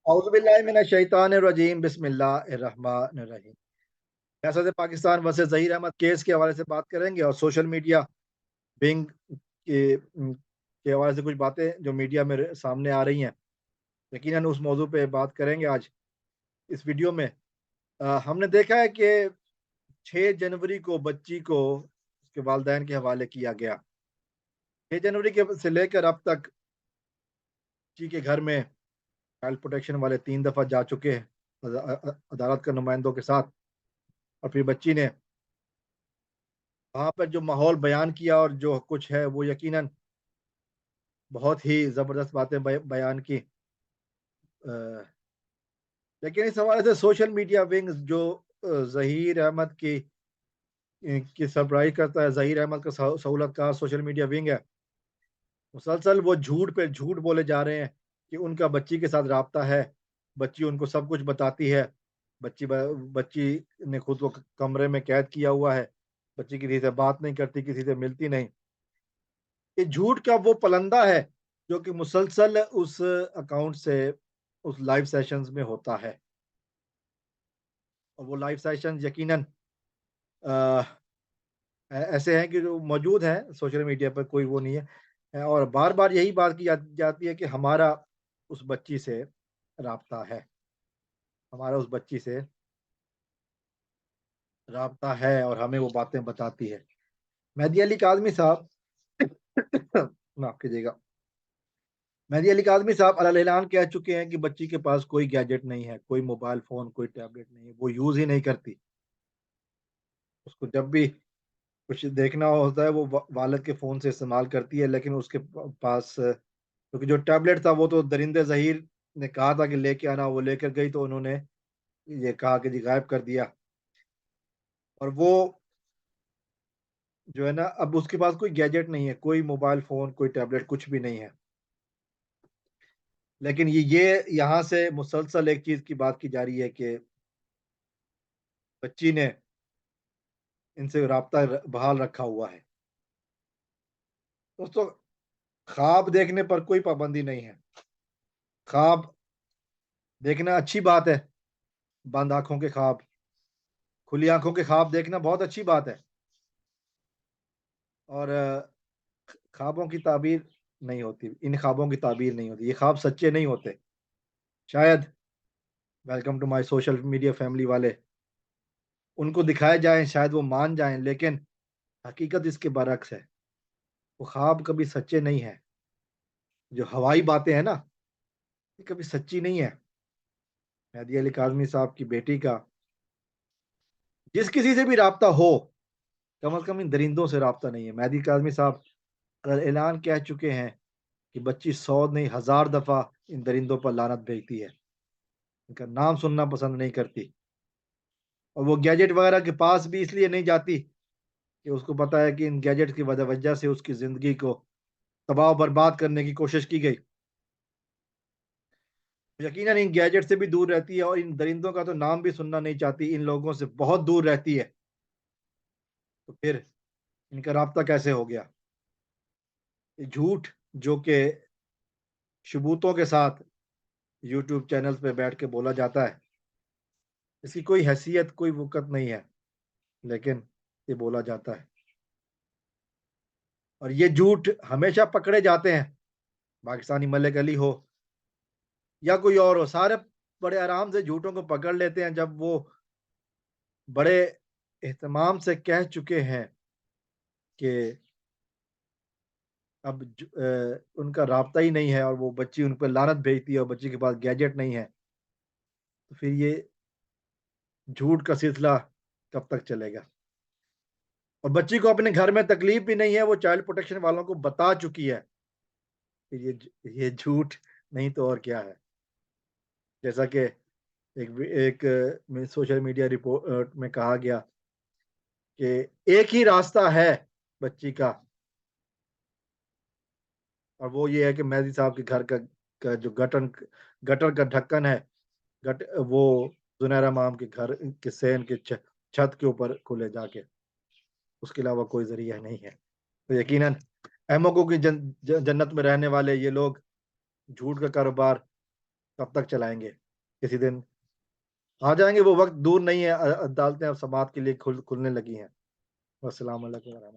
औज़ुबिल्लाहि मिनश शैतानिर रजीम बिस्मिल्लाहिर रहमानिर रहीम। सियासत Pakistan versus Zaheer Ahmad case के हवाले से बात करेंगे और सोशल मीडिया बिंग के हवाले से कुछ बातें जो मीडिया में सामने आ रही हैं, यकीनन उस मौजू पे बात करेंगे आज इस वीडियो में। हमने देखा है कि 6 जनवरी को बच्ची को उसके वालिदैन के हवाले किया गया। 6 जनवरी के से लेकर अब तक बच्ची के घर में चाइल्ड प्रोटेक्शन वाले 3 दफ़ा जा चुके हैं अदालत के नुमाइंदों के साथ, और फिर बच्ची ने वहाँ पर जो माहौल बयान किया और जो कुछ है वो यकीनन बहुत ही ज़बरदस्त बातें बयान की। लेकिन इस हवाले से सोशल मीडिया विंग जो ज़हीर अहमद की सरबराही करता है, ज़हीर अहमद का सहूलतकार सोशल मीडिया विंग है, मुसलसल वो झूठ पे झूठ बोले जा रहे हैं कि उनका बच्ची के साथ राब्ता है, बच्ची उनको सब कुछ बताती है, बच्ची ने खुद को कमरे में कैद किया हुआ है, बच्ची किसी से बात नहीं करती, किसी से मिलती नहीं। ये झूठ का वो पलंदा है जो कि मुसलसल उस अकाउंट से उस लाइव सेशंस में होता है, और वो लाइव सेशंस यकीनन अ, ऐसे हैं कि जो मौजूद हैं सोशल मीडिया पर, कोई वो नहीं है। और बार-बार यही बात की जाती है कि हमारा उस बच्ची से राब्ता है, हमारा उस बच्ची से राब्ता है और हमें वो बातें बताती है। मेहदी अली काज़मी साहब माफ़ कीजिएगा। मेहदी अली काज़मी साहब अलल-ऐलान कह चुके हैं कि बच्ची के पास कोई गैजेट नहीं है, कोई मोबाइल फ़ोन, कोई टैबलेट नहीं है, वो यूज़ ही नहीं करती। उसको जब भी कुछ देखना होता है वो वालिद के फ़ोन से इस्तेमाल करती है, लेकिन उसके पास क्योंकि जो टैबलेट था वो तो दरिंदे ज़हीर ने कहा था कि लेके आना, वो लेकर गई तो उन्होंने ये कहा कि जी गायब कर दिया। और वो जो है ना, अब उसके पास कोई गैजेट नहीं है, कोई मोबाइल फ़ोन, कोई टैबलेट, कुछ भी नहीं है। लेकिन ये यहाँ से मुसलसल एक चीज़ की बात की जा रही है कि बच्ची ने इनसे राब्ता बहाल रखा हुआ है। दोस्तों, ख्वाब देखने पर कोई पाबंदी नहीं है। ख्वाब देखना अच्छी बात है, बंद आँखों के ख्वाब, खुली आँखों के ख्वाब देखना बहुत अच्छी बात है, और ख्वाबों की ताबीर नहीं होती, इन ख्वाबों की ताबीर नहीं होती, ये ख्वाब सच्चे नहीं होते। शायद welcome to my social media family वाले उनको दिखाए जाएँ, शायद वो मान जाएँ, लेकिन हकीकत इसके बरअक्स है। वो ख्वाब कभी सच्चे नहीं हैं। जो हवाई बातें हैं ना, ये कभी सच्ची नहीं है। मेहदी अली काज़मी साहब की बेटी का जिस किसी से भी राब्ता हो, कम से कम इन दरिंदों से राब्ता नहीं है। मेहदी काज़मी साहब ऐलान कह चुके हैं कि बच्ची 100 नहीं 1000 दफ़ा इन दरिंदों पर लानत भेजती है। इनका नाम सुनना पसंद नहीं करती, और वो गैजेट वगैरह के पास भी इसलिए नहीं जाती कि उसको पता है कि इन गैजेट की वजह से उसकी ज़िंदगी को तबाह बर्बाद करने की कोशिश की गई। यकीनन इन गैजेट से भी दूर रहती है, और इन दरिंदों का तो नाम भी सुनना नहीं चाहती, इन लोगों से बहुत दूर रहती है। तो फिर इनका राब्ता कैसे हो गया? ये झूठ जो कि सबूतों के साथ यूट्यूब चैनल्स पे बैठ के बोला जाता है, इसकी कोई हैसियत, कोई वक़्त नहीं है, लेकिन ये बोला जाता है। और ये झूठ हमेशा पकड़े जाते हैं, पाकिस्तानी मलिक अली हो या कोई और हो, सारे बड़े आराम से झूठों को पकड़ लेते हैं जब वो बड़े एहतमाम से कह चुके हैं कि अब उनका राब्ता ही नहीं है, और वो बच्ची उन पे लानत भेजती है और बच्ची के पास गैजेट नहीं है। तो फिर ये झूठ का सिलसिला कब तक चलेगा? और बच्ची को अपने घर में तकलीफ भी नहीं है, वो चाइल्ड प्रोटेक्शन वालों को बता चुकी है कि ये झूठ नहीं तो और क्या है। जैसा कि एक में सोशल मीडिया रिपोर्ट में कहा गया कि एक ही रास्ता है बच्ची का, और वो ये है कि मेहदी साहब के घर का जो गटर का ढक्कन है, गट वो ज़ुनैरा इमाम के घर के सेन के छत के ऊपर खुले जाके, उसके अलावा कोई ज़रिया नहीं है। तो यकीनन अहमकों की जन्नत में रहने वाले ये लोग झूठ का कारोबार कब तक चलाएंगे? किसी दिन आ जाएंगे, वो वक्त दूर नहीं है, अदालतें अब समाअत के लिए खुलने लगी हैं। अस्सलाम वालेकुम।